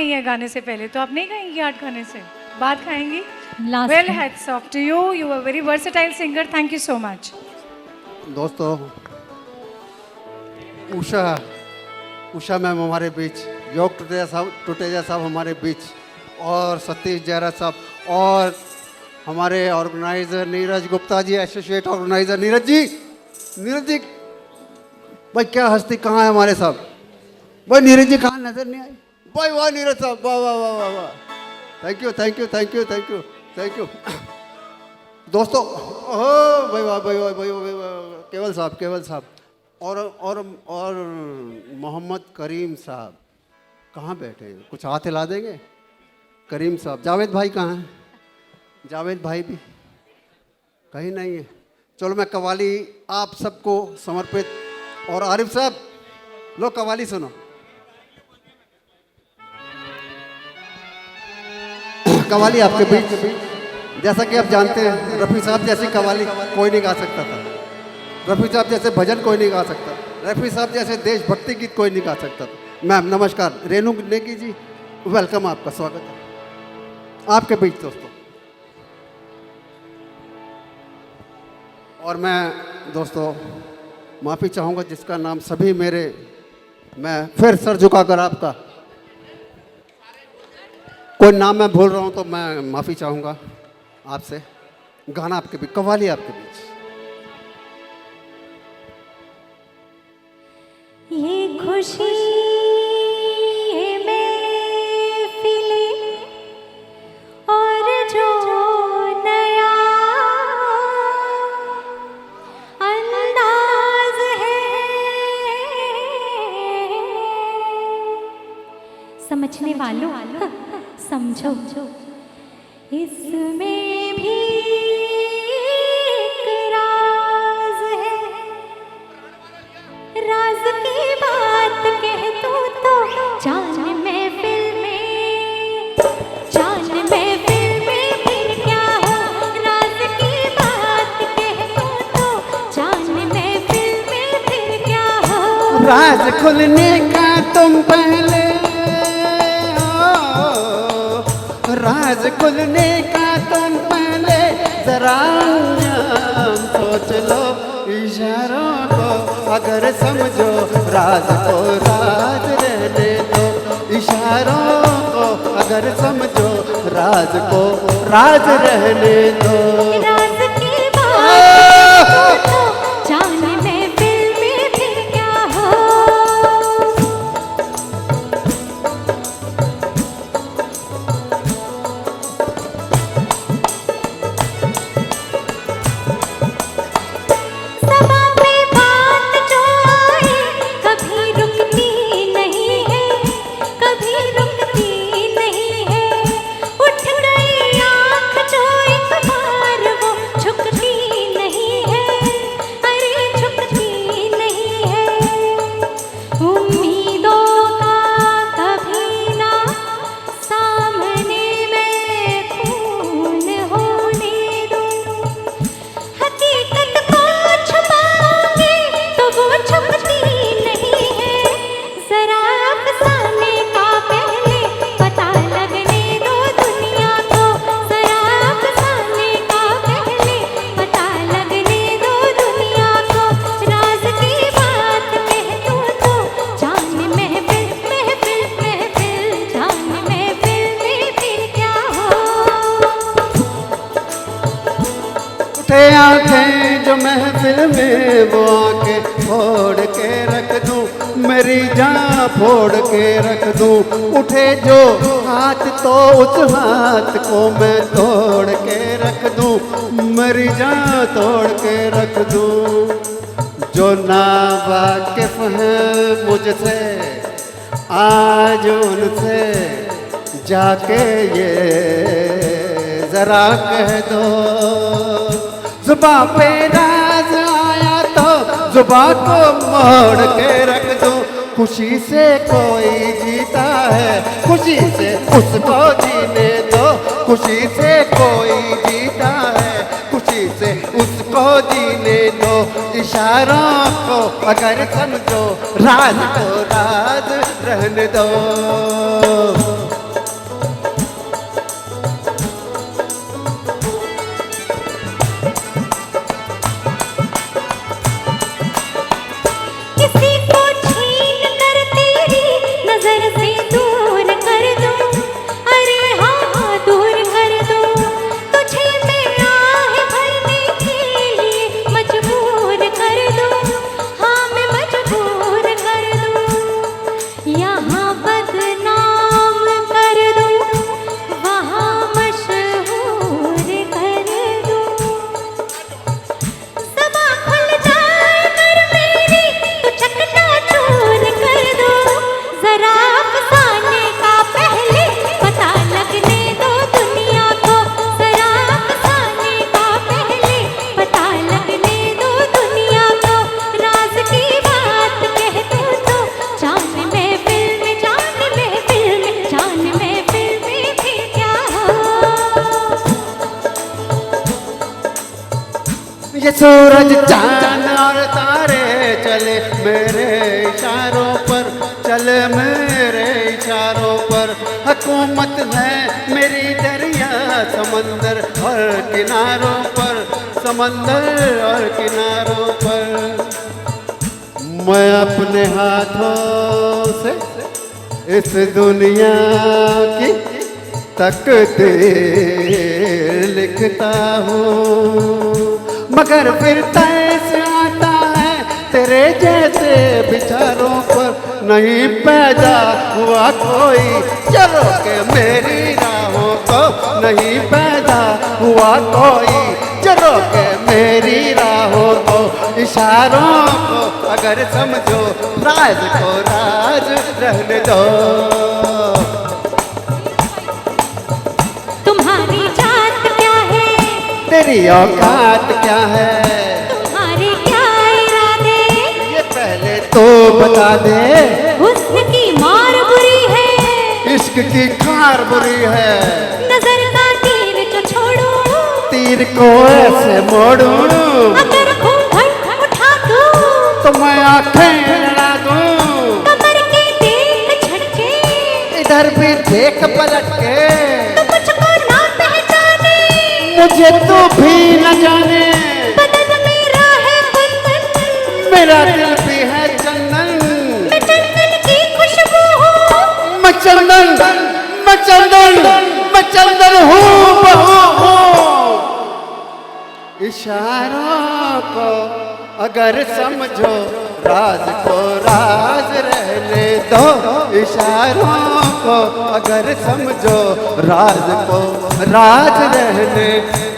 नहीं है गाने से पहले, तो आप नहीं गाएंगी 8 गाने से बाद खाएंगी? Last वेल में। Hats off to you, you are very versatile singer, thank you so much. दोस्तों, उषा मैम हमारे बीच, योग टुटेजा साहब हमारे बीच, और सतीश जयरा साहब, और हमारे organiser Neeraj Gupta ji, associate organiser Neeraj ji भाई, क्या हस्ती कहाँ है हमारे साहब भाई? नीरज जी कहाँ, नजर नहीं आए भाई? वाह नीरज साहब, वाह वाह वाह वाह वाह, thank you thank you thank you thank you thank you. दोस्तों, ओह भाई वाह भाई वाह भाई वाह, केवल साहब और मोहम्मद करीम साहब कहाँ बैठे हैं? कुछ हाथ हिला देंगे? करीम साहब, जावेद भाई कहाँ हैं? जावेद भाई भी कहीं नहीं है। चलो मैं कवाली आप सबको समर्पित, और आरिफ साहब लो कवाली सुनो। कवाली आपके बीच, जैसा कि आप जानते हैं, रफ़ी साहब जैसी कवाली कोई नहीं गा सकता था, रफ़ी साहब जैसे भजन कोई नहीं गा सकता, रफ़ी साहब जैसे देशभक्ति गीत कोई नहीं गा सकता था। मैम नमस्कार, रेनू नेगी जी वेलकम, आपका स्वागत है आपके बीच दोस्तों। और मैं दोस्तों माफ़ी चाहूँगा जिसका नाम सभी मेरे, मैं फिर सर झुकाकर आपका कोई नाम मैं भूल रहा हूँ तो मैं माफ़ी चाहूँगा आपसे। गाना आपके बीच, कव्वाली आपके बीच। ये खुशी ये महफिले और जो नया अंदाज है, समझने वालों समझो, इसमें भी एक राज है। राज की बात कह दूं तो जान महफिल में, जान महफिल में फिर क्या हो। राज की बात कह दूं तो जान महफिल में फिर क्या हो। राज खुलने का तुम पहले, राज खुलने का तुम पहले जरा सोच लो, इशारों को अगर समझो, राज को राज रहने दो, इशारों को अगर समझो, राज को राज रहने दो। राज की बात तो जान महफिल में फिर क्या हो। सभा में बात जो आए कभी रुकती नहीं है, कभी रुकती नहीं है। उठ गई आँख जो एक बार वो झुकती नहीं है, अरे झुकती नहीं है। उम्मीदों का कभी ना सामने मैं खून होने दूं, हकीकत को छुपाऊंगी तो वो छुपती नहीं है। जरा अफसाने का पहले पता लगने दो दुनिया को, जरा अफसाने का पहले पता लगने दो दुनिया को। राज की बात कह दूं तो जान महफिल महफिल महफिल, जान महफिल में फिर क्या हो। उठे आंखें जो महफिल में, वो आंखें फोड़ के रख दूं, मेरी जान फोड़ के रख दूं। उठे जो हाथ तो उस हाथ को मैं तोड़ के रख दूं, मेरी जान तोड़ के रख दूं। जो ना वाकिफ है मुझसे आज उनसे जाके ये जरा कह दो, जुबां पे राज आया तो जुबां को मोड़ के रख दो। खुशी से कोई जीता है, खुशी से उसको जीने दो, खुशी से कोई जीता है, खुशी से उसको जीने दो। इशारों को अगर समझो, राज को राज रहने दो। ये सूरज चांद और तारे चले मेरे इशारों पर, चले मेरे इशारों पर। हुकूमत है मेरी दरिया समंदर और किनारों पर, समंदर और किनारों पर। मैं अपने हाथों से इस दुनिया की तकदीर लिखता हूँ, मगर फिर तैस आता है तेरे जैसे विचारों पर। नहीं पैदा हुआ कोई चलो के मेरी राहों को, नहीं पैदा हुआ कोई चलो के मेरी राहों को। इशारों को अगर समझो राज को राज रहने दो। तुम्हारी जात क्या है, तेरी औकात क्या है, तुम्हारे क्या इरादे, ये पहले तो बता दे। हुस्न की मार बुरी है, इश्क की खार बुरी है, नजर का तीर जो छोड़ू, तीर को ऐसे मोड़ू, अगर घूंघट उठा दूं तो मैं आंखें लड़ा दूं। कमर के देख झटके, इधर भी देख पलट के, तो मुझको ना पहचाने, मुझे तो भी न जाने। बदन मेरा है बंधन, मेरा दिल भी है चंदन, मैं चंदन की खुशबू हूँ, मैं चंदन, मैं चंदन, मैं चंदन हूँ, बहू हूँ। इशारों को अगर समझो राज को राज रहने दो। इशारों को अगर समझो राज को राज रहने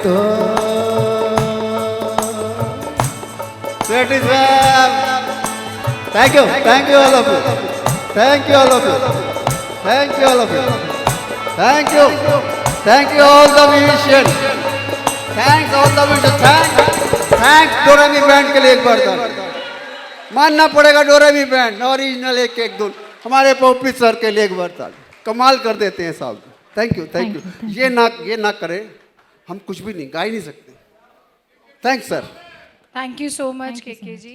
दो। Thank you all of you, thank you all of you, thank you all of you, thank you all the musicians, thanks all the musicians, thanks Doremi band के लिए एक बार मानना पड़ेगा। डोरेमी बैंड ओरिजिनल एक एक धुन हमारे पोपी सर के लिए एक बार कमाल कर देते हैं साहब। Thank you. ये ना करें हम कुछ भी नहीं गा ही नहीं सकते। Thanks sir. Thank you so much KK ji.